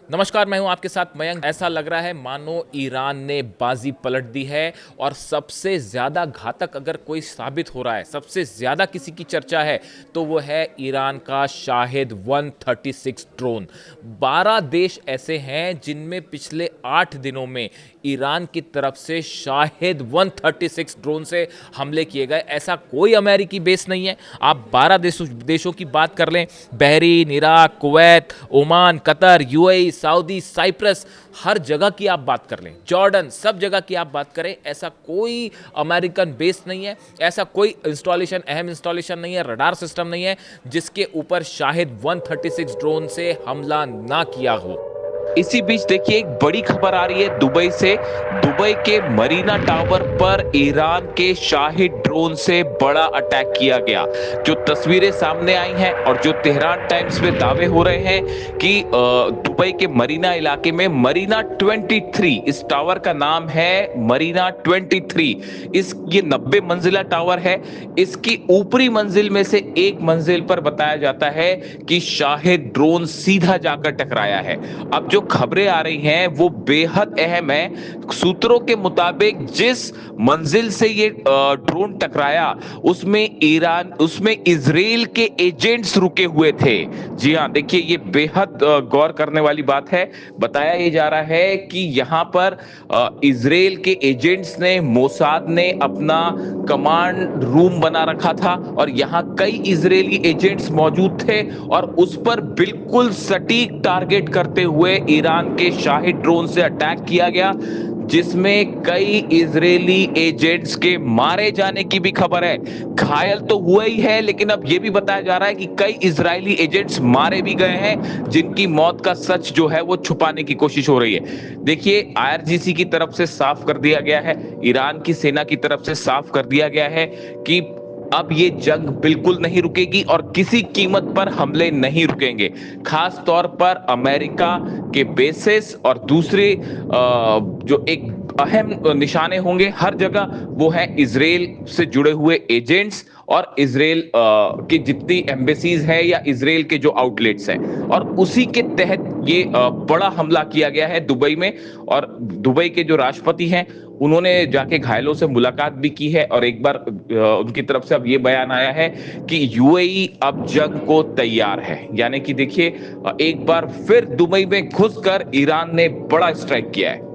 नमस्कार, मैं हूं आपके साथ मयंक। ऐसा लग रहा है मानो ईरान ने बाजी पलट दी है और सबसे ज़्यादा घातक अगर कोई साबित हो रहा है, सबसे ज़्यादा किसी की चर्चा है तो वो है ईरान का शाहिद 136 ड्रोन। 12 देश ऐसे हैं जिनमें पिछले 8 दिनों में ईरान की तरफ से शाहिद 136 ड्रोन से हमले किए गए। ऐसा कोई अमेरिकी बेस नहीं है। आप 12 देशों की बात कर लें, Bahrain, Iraq, Kuwait, Oman, Qatar, UAE, Saudi, Cyprus, हर जगह की आप बात कर लें, जॉर्डन, सब जगह की आप बात करें, ऐसा कोई अमेरिकन बेस नहीं है, ऐसा कोई इंस्टॉलेशन, अहम इंस्टॉलेशन नहीं है, रडार सिस्टम नहीं है जिसके ऊपर शाहिद 136 ड्रोन से हमला ना किया हो। इसी बीच देखिए एक बड़ी खबर आ रही है दुबई से। दुबई के मरीना टावर पर ईरान के शाहिद ड्रोन से बड़ा अटैक किया गया। जो तस्वीरें सामने आई हैं और जो तेहरान टाइम्स में दावे हो रहे हैं कि दुबई के मरीना इलाके में मरीना 23, इस टावर का नाम है मरीना 23। ये 90 मंजिला टावर है। इसकी ऊपरी मंजिल में से एक मंजिल पर बताया जाता है कि शाहिद ड्रोन सीधा जाकर टकराया है। अब जो खबरें आ रही हैं वो बेहद अहम है। सूत्रों के मुताबिक जिस मंजिल से ये ड्रोन टकराया उसमें इजराइल के एजेंट्स रुके हुए थे। जी हां, देखिए ये बेहद गौर करने वाली बात है। बताया ये जा रहा है कि यहां पर इजराइल के एजेंट्स ने, मोसाद ने अपना कमांड रूम बना रखा था और यहां कई इजरायली एजेंट्स मौजूद थे और उस पर बिल्कुल सटीक टारगेट करते हुए ईरान के शाहिद ड्रोन से अटैक किया गया, जिसमें कई इजरायली एजेंट्स के मारे जाने की भी खबर है। घायल तो हुआ ही है, लेकिन अब यह भी बताया जा रहा है कि कई इजरायली एजेंट्स मारे भी गए हैं, जिनकी मौत का सच जो है वो छुपाने की कोशिश हो रही है। देखिए, आईआरजीसी की तरफ से साफ कर दिया गया है, ईरान की सेना की तरफ से साफ कर दिया गया है कि अब ये जंग बिल्कुल नहीं रुकेगी और किसी कीमत पर हमले नहीं रुकेंगे। खास तौर पर अमेरिका के बेसेस और दूसरे जो एक अहम निशाने होंगे हर जगह, वो है इजराइल से जुड़े हुए एजेंट्स और इजराइल की जितनी एम्बेसीज है या इजराइल के जो आउटलेट्स हैं, और उसी के तहत ये बड़ा हमला किया गया है दुबई में। और दुबई के जो राष्ट्रपति हैं उन्होंने जाके घायलों से मुलाकात भी की है और एक बार उनकी तरफ से अब ये बयान आया है कि यूएई अब जंग को तैयार है। यानी कि देखिए, एक बार फिर दुबई में घुसकर ईरान ने बड़ा स्ट्राइक किया है।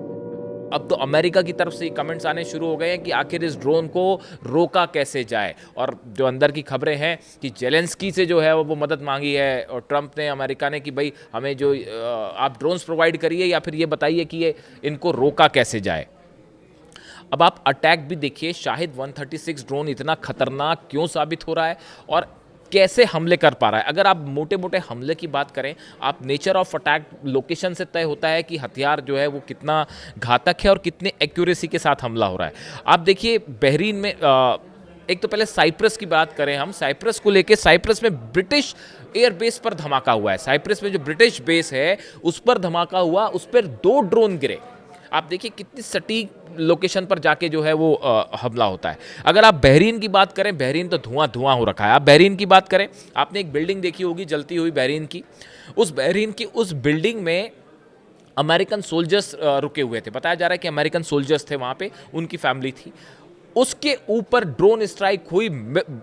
अब तो अमेरिका की तरफ से कमेंट्स आने शुरू हो गए हैं कि आखिर इस ड्रोन को रोका कैसे जाए। और जो अंदर की खबरें हैं कि जेलेंस्की से जो है वो मदद मांगी है और ट्रंप ने, अमेरिका ने, कि भाई हमें जो आप ड्रोन्स प्रोवाइड करिए या फिर ये बताइए कि ये इनको रोका कैसे जाए। अब आप अटैक भी देखिए, शाहिद 136 ड्रोन इतना खतरनाक क्यों साबित हो रहा है और कैसे हमले कर पा रहा है। अगर आप मोटे मोटे हमले की बात करें, आप नेचर ऑफ अटैक लोकेशन से तय होता है कि हथियार जो है वो कितना घातक है और कितने एक्यूरेसी के साथ हमला हो रहा है। आप देखिए बहरीन में एक तो पहले साइप्रस की बात करें, हम साइप्रस को लेके, साइप्रस में ब्रिटिश एयरबेस पर धमाका हुआ है। साइप्रस में जो ब्रिटिश बेस है उस पर धमाका हुआ, उस पर 2 ड्रोन गिरे। आप देखिए कितनी सटीक लोकेशन पर जाके जो है वो हमला होता है। अगर आप बहरीन की बात करें, बहरीन तो धुआं धुआं हो रखा है। आप बहरीन की बात करें, आपने एक बिल्डिंग देखी होगी जलती हुई बहरीन की। उस बिल्डिंग में अमेरिकन सोल्जर्स रुके हुए थे। बताया जा रहा है कि अमेरिकन सोल्जर्स थे वहाँ पे, उनकी फैमिली थी। उसके ऊपर ड्रोन स्ट्राइक हुई।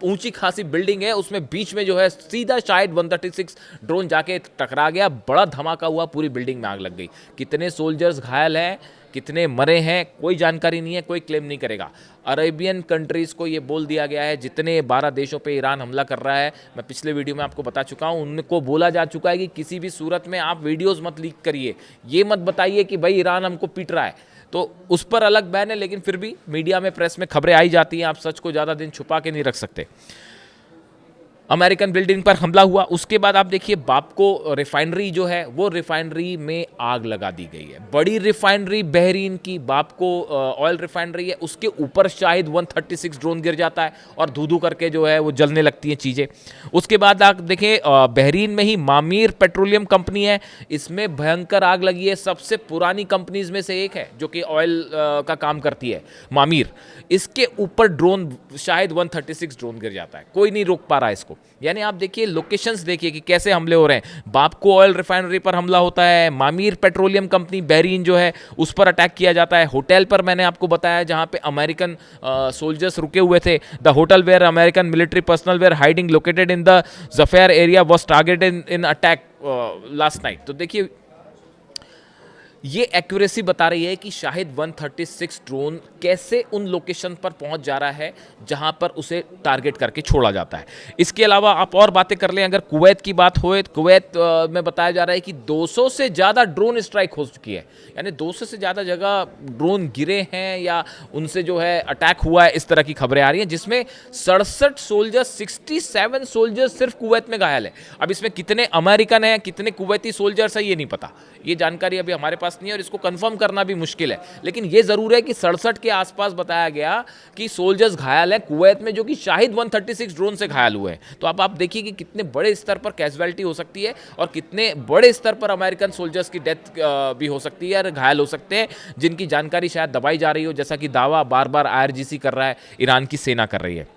ऊंची खासी बिल्डिंग है, उसमें बीच में जो है सीधा शायद 136 ड्रोन जाके टकरा गया। बड़ा धमाका हुआ, पूरी बिल्डिंग में आग लग गई। कितने सोल्जर्स घायल हैं, कितने मरे हैं, कोई जानकारी नहीं है, कोई क्लेम नहीं करेगा। अरेबियन कंट्रीज़ को ये बोल दिया गया है, जितने 12 देशों पे ईरान हमला कर रहा है, मैं पिछले वीडियो में आपको बता चुका हूँ, उनको बोला जा चुका है कि किसी भी सूरत में आप वीडियोज़ मत लीक करिए, ये मत बताइए कि भाई ईरान हमको पीट रहा है। तो उस पर अलग बैन है, लेकिन फिर भी मीडिया में, प्रेस में खबरें आई जाती हैं। आप सच को ज़्यादा दिन छुपा के नहीं रख सकते। अमेरिकन बिल्डिंग पर हमला हुआ, उसके बाद आप देखिए बापको रिफाइनरी जो है वो रिफाइनरी में आग लगा दी गई है। बड़ी रिफाइनरी बहरीन की बापको ऑयल रिफाइनरी है, उसके ऊपर शायद 136 ड्रोन गिर जाता है और धू धू करके जो है वो जलने लगती हैं चीज़ें। उसके बाद आप देखें बहरीन में ही मामीर पेट्रोलियम कंपनी है, इसमें भयंकर आग लगी है। सबसे पुरानी कंपनीज में से एक है जो कि ऑयल का काम करती है, मामीर। इसके ऊपर ड्रोन शायद 136 ड्रोन गिर जाता है, कोई नहीं रोक पा रहा है इसको। यानी आप देखिए लोकेशंस देखिए कि कैसे हमले हो रहे हैं। बापको ऑयल रिफाइनरी पर हमला होता है, मामीर पेट्रोलियम कंपनी बहरीन जो है उस पर अटैक किया जाता है, होटल पर मैंने आपको बताया जहां पे अमेरिकन सोल्जर्स रुके हुए थे। The hotel where American military personnel were hiding located in the जफेयर area was targeted in attack last night. तो देखिए ये एक्यूरेसी बता रही है कि शाहिद 136 ड्रोन कैसे उन लोकेशन पर पहुंच जा रहा है जहां पर उसे टारगेट करके छोड़ा जाता है। इसके अलावा आप और बातें कर लें, अगर कुवैत की बात हो तो कुवैत में बताया जा रहा है कि 200 से ज़्यादा ड्रोन स्ट्राइक हो चुकी है, यानी 200 से ज़्यादा जगह ड्रोन गिरे हैं या उनसे जो है अटैक हुआ है, इस तरह की खबरें आ रही हैं, जिसमें 67 सोल्जर्स 67 सोल्जर्स सिर्फ कुवैत में घायल है। अब इसमें कितने अमेरिकन हैं कितने कुवैती सोल्जर्स हैं ये नहीं पता, ये जानकारी अभी हमारे पास नहीं है और इसको कंफर्म करना भी मुश्किल है। लेकिन ये जरूर है कि 67 के आसपास बताया गया कि सोल्जर्स घायल हैं कुवैत में, जो कि शाहिद 136 ड्रोन से घायल हुए हैं। तो अब आप देखिए कि कितने बड़े स्तर पर कैजुअलिटी हो सकती है और कितने बड़े स्तर पर अमेरिकन सोल्जर्स की डेथ भी हो सकती है और घायल हो सकते हैं, जिनकी जानकारी शायद दबाई जा रही हो, जैसा कि दावा बार बार IRGC कर रहा है, ईरान की सेना कर रही है।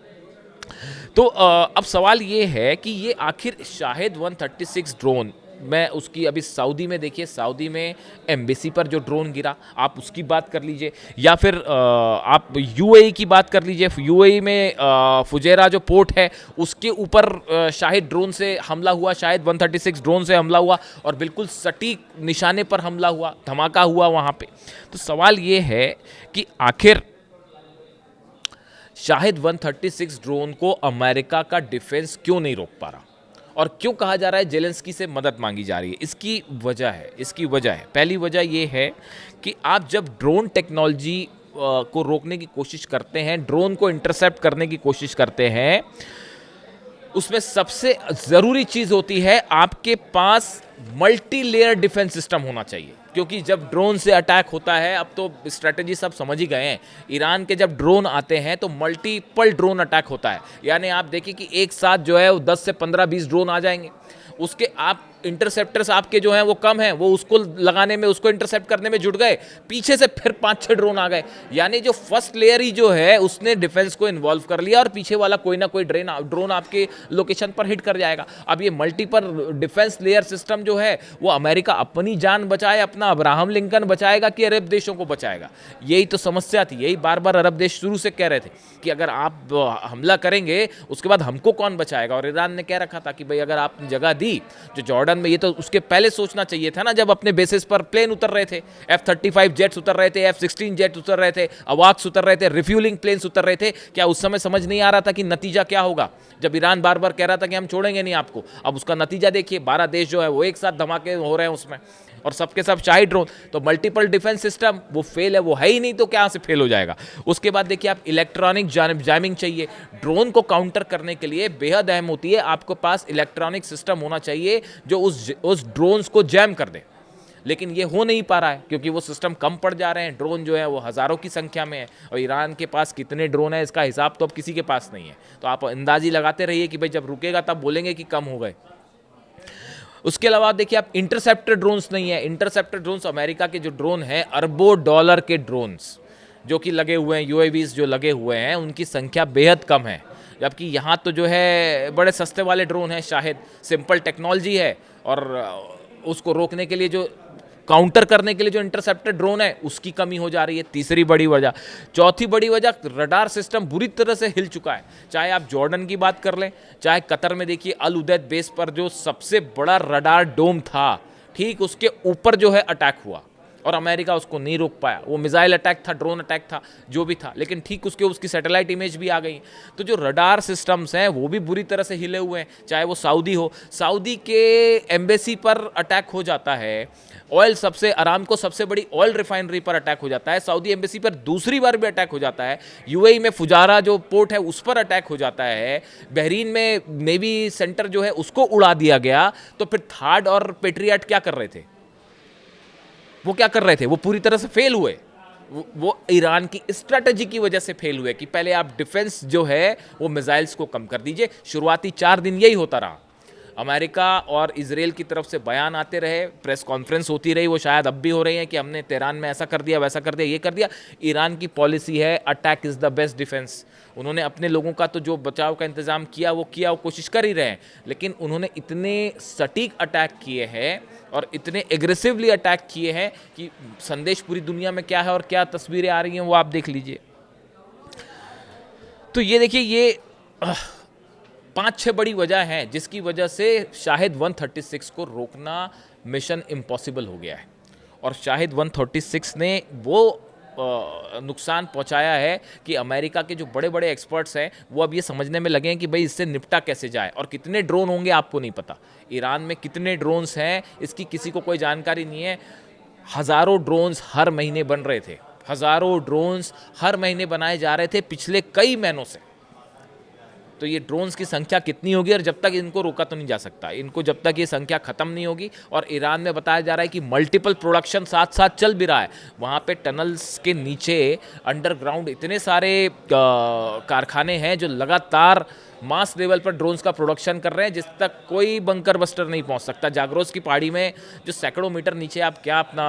तो अब सवाल ये है कि ये आखिर शाहिद 136 ड्रोन मैं उसकी अभी सऊदी में देखिए, सऊदी में एम्बेसी पर जो ड्रोन गिरा आप उसकी बात कर लीजिए, या फिर आप UAE की बात कर लीजिए। UAE में फुजेरा जो पोर्ट है उसके ऊपर शाहिद ड्रोन से हमला हुआ, शाहिद 136 ड्रोन से हमला हुआ और बिल्कुल सटीक निशाने पर हमला हुआ, धमाका हुआ वहाँ पे। तो सवाल ये है कि आखिर शाहिद 136 ड्रोन को अमेरिका का डिफेंस क्यों नहीं रोक पा रहा और क्यों कहा जा रहा है जेलेंस्की से मदद मांगी जा रही है? इसकी वजह है पहली वजह ये है कि आप जब ड्रोन टेक्नोलॉजी को रोकने की कोशिश करते हैं, ड्रोन को इंटरसेप्ट करने की कोशिश करते हैं, उसमें सबसे ज़रूरी चीज़ होती है आपके पास मल्टी लेयर डिफेंस सिस्टम होना चाहिए। क्योंकि जब ड्रोन से अटैक होता है, अब तो स्ट्रेटेजी सब समझ ही गए हैं, ईरान के जब ड्रोन आते हैं तो मल्टीपल ड्रोन अटैक होता है, यानी आप देखिए कि एक साथ जो है 10 से 15-20 ड्रोन आ जाएंगे। उसके आप इंटरसेप्टर्स आपके जो हैं वो कम हैं, वो उसको लगाने में, उसको इंटरसेप्ट करने में जुट गए, पीछे से फिर 5-6 ड्रोन आ गए, यानी जो फर्स्ट लेयर ही जो है उसने डिफेंस को इन्वॉल्व कर लिया और पीछे वाला कोई ना कोई ड्रोन आपके लोकेशन पर हिट कर जाएगा। अब ये मल्टीपल डिफेंस लेयर सिस्टम जो है वो अमेरिका अपनी जान बचाए, अपना अब्राहम लिंकन बचाएगा कि अरब देशों को बचाएगा? यही तो समस्या थी, यही बार बार अरब देश शुरू से कह रहे थे कि अगर आप हमला करेंगे उसके बाद हमको कौन बचाएगा। और ईरान ने कह रखा था कि भाई अगर आपने जगह दी जो जॉर्डन में, ये तो उसके पहले सोचना चाहिए था ना, जब अपने बेसिस पर प्लेन उतर रहे थे, F-35 जेट्स उतर रहे थे, F-16 जेट उतर रहे थे, अवाक्स उतर रहे थे, रिफ्यूलिंग प्लेन्स उतर रहे थे। क्या उस समय समझ नहीं आ रहा था कि नतीजा क्या होगा, जब ईरान बार बार कह रहा था कि हम छोड़ेंगे नहीं आपको? अब उसका नतीजा देखिए, 12 देश जो है वो एक साथ धमाके हो रहे हैं उसमें, और सबके सब शाहिद ड्रोन। तो मल्टीपल डिफेंस सिस्टम वो फेल है, वो है ही नहीं, तो क्या से फेल हो जाएगा? उसके बाद देखिए आप इलेक्ट्रॉनिक जैमिंग चाहिए, ड्रोन को काउंटर करने के लिए बेहद अहम होती है, आपके पास इलेक्ट्रॉनिक सिस्टम होना चाहिए जो उस ड्रोन्स को जैम कर दे। लेकिन ये हो नहीं पा रहा है क्योंकि वो सिस्टम कम पड़ जा रहे हैं, ड्रोन जो है वो हज़ारों की संख्या में है और ईरान के पास कितने ड्रोन है इसका हिसाब तो अब किसी के पास नहीं है। तो आप अंदाजी लगाते रहिए कि भाई जब रुकेगा तब बोलेंगे कि कम हो गए। उसके अलावा देखिए आप इंटरसेप्टर ड्रोन्स नहीं है, इंटरसेप्टर ड्रोन्स अमेरिका के जो ड्रोन हैं अरबों डॉलर के ड्रोन्स जो कि लगे हुए हैं, UAVs जो लगे हुए हैं उनकी संख्या बेहद कम है, जबकि यहाँ तो जो है बड़े सस्ते वाले ड्रोन हैं, शायद सिंपल टेक्नोलॉजी है और उसको रोकने के लिए जो काउंटर करने के लिए जो इंटरसेप्टर ड्रोन है उसकी कमी हो जा रही है, तीसरी बड़ी वजह। चौथी बड़ी वजह, रडार सिस्टम बुरी तरह से हिल चुका है। चाहे आप जॉर्डन की बात कर लें, चाहे कतर में देखिए अल उदैद बेस पर जो सबसे बड़ा रडार डोम था, ठीक उसके ऊपर जो है अटैक हुआ और अमेरिका उसको नहीं रोक पाया। वो मिसाइल अटैक था, ड्रोन अटैक था, जो भी था, लेकिन ठीक उसकी सैटेलाइट इमेज भी आ गई। तो जो रडार सिस्टम्स हैं वो भी बुरी तरह से हिले हुए हैं। चाहे वो सऊदी हो, सऊदी के एम्बेसी पर अटैक हो जाता है, ऑयल सबसे अरामको सबसे बड़ी ऑयल रिफाइनरी पर अटैक हो जाता है, सऊदी एम्बेसी पर दूसरी बार भी अटैक हो जाता है, UAE में फुजारा जो पोर्ट है उस पर अटैक हो जाता है, बहरीन में नेवी सेंटर जो है उसको उड़ा दिया गया। तो फिर थार्ड और पेट्रियट क्या कर रहे थे? वो क्या कर रहे थे? वो पूरी तरह से फेल हुए। वो ईरान की स्ट्रेटजी की वजह से फेल हुए कि पहले आप डिफेंस जो है वो मिसाइल्स को कम कर दीजिए। शुरुआती 4 दिन यही होता रहा। अमेरिका और इजराइल की तरफ से बयान आते रहे, प्रेस कॉन्फ्रेंस होती रही, वो शायद अब भी हो रही है कि हमने तेहरान में ऐसा कर दिया, वैसा कर दिया, ये कर दिया। ईरान की पॉलिसी है attack is the best defence. उन्होंने अपने लोगों का तो जो बचाव का इंतज़ाम किया वो कोशिश कर ही रहे हैं, लेकिन उन्होंने इतने सटीक अटैक किए हैं और इतने एग्रेसिवली अटैक किए हैं कि संदेश पूरी दुनिया में क्या है और क्या तस्वीरें आ रही हैं वो आप देख लीजिए। तो ये देखिए, ये 5-6 बड़ी वजह हैं जिसकी वजह से शाहिद 136 को रोकना मिशन इम्पॉसिबल हो गया है। और शाहिद 136 ने वो नुकसान पहुंचाया है कि अमेरिका के जो बड़े बड़े एक्सपर्ट्स हैं वो अब ये समझने में लगे हैं कि भाई इससे निपटा कैसे जाए। और कितने ड्रोन होंगे आपको नहीं पता, ईरान में कितने ड्रोन्स हैं इसकी किसी को कोई जानकारी नहीं है। हज़ारों ड्रोन्स हर महीने बन रहे थे, हज़ारों ड्रोन्स हर महीने बनाए जा रहे थे पिछले कई महीनों से। तो ये ड्रोन्स की संख्या कितनी होगी, और जब तक इनको रोका तो नहीं जा सकता, इनको जब तक ये संख्या ख़त्म नहीं होगी। और ईरान में बताया जा रहा है कि मल्टीपल प्रोडक्शन साथ साथ चल भी रहा है। वहाँ पे टनल्स के नीचे अंडरग्राउंड इतने सारे कारखाने हैं जो लगातार मास लेवल पर ड्रोन्स का प्रोडक्शन कर रहे हैं, जिस तक कोई बंकर बस्टर नहीं पहुंच सकता। जागरोस की पहाड़ी में जो सैकड़ों मीटर नीचे आप क्या अपना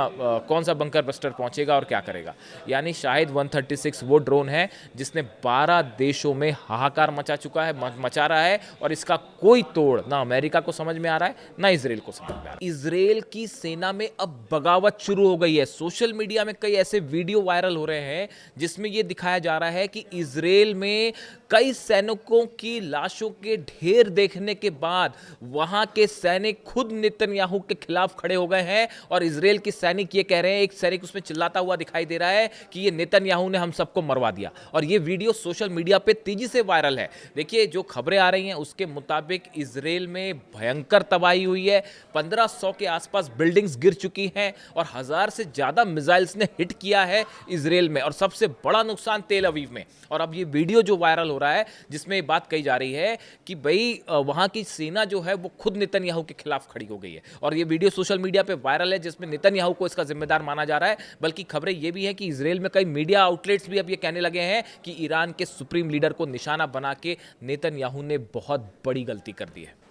कौन सा बंकर बस्टर पहुंचेगा और क्या करेगा। यानी शाहिद 136 वो ड्रोन है जिसने 12 देशों में हाहाकार मचा चुका है, मचा रहा है, और इसका कोई तोड़ ना अमेरिका को समझ में आ रहा है ना इसराइल को समझ में आ रहा है। इसराइल की सेना में अब बगावत शुरू हो गई है। सोशल मीडिया में कई ऐसे वीडियो वायरल हो रहे हैं जिसमें यह दिखाया जा रहा है कि इसराइल में कई सैनिकों की लाशों के ढेर देखने के बाद वहां के सैनिक खुद नेतन्याहू के खिलाफ खड़े हो गए हैं। और इजराइल के सैनिक ये कह रहे हैं, एक सैनिक उसमें चिल्लाता हुआ दिखाई दे रहा है कि ये नेतन्याहू ने हम सबको मरवा दिया। और ये वीडियो सोशल मीडिया पे तेजी से वायरल है। देखिए, जो खबरें आ रही हैं उसके मुताबिक इजराइल में भयंकर तबाही हुई है। 1500 के आसपास बिल्डिंग्स गिर चुकी हैं और 1000 से ज्यादा मिसाइल्स ने हिट किया है इजराइल में, और सबसे बड़ा नुकसान तेल अवीव में। और अब ये वीडियो जो वायरल हो रहा है जिसमें ये बात कही जा रही है कि भाई वहां की सेना जो है वो खुद नेतन्याहू के खिलाफ खड़ी हो गई है। और ये वीडियो सोशल मीडिया पे वायरल है जिसमें नेतन्याहू को इसका जिम्मेदार माना जा रहा है। बल्कि खबरें ये भी हैं कि इजराइल में कई मीडिया आउटलेट्स भी अब ये कहने लगे हैं कि ईरान के सुप्रीम लीडर को निशाना बना के नेतन्याहू ने बहुत बड़ी गलती कर दी है।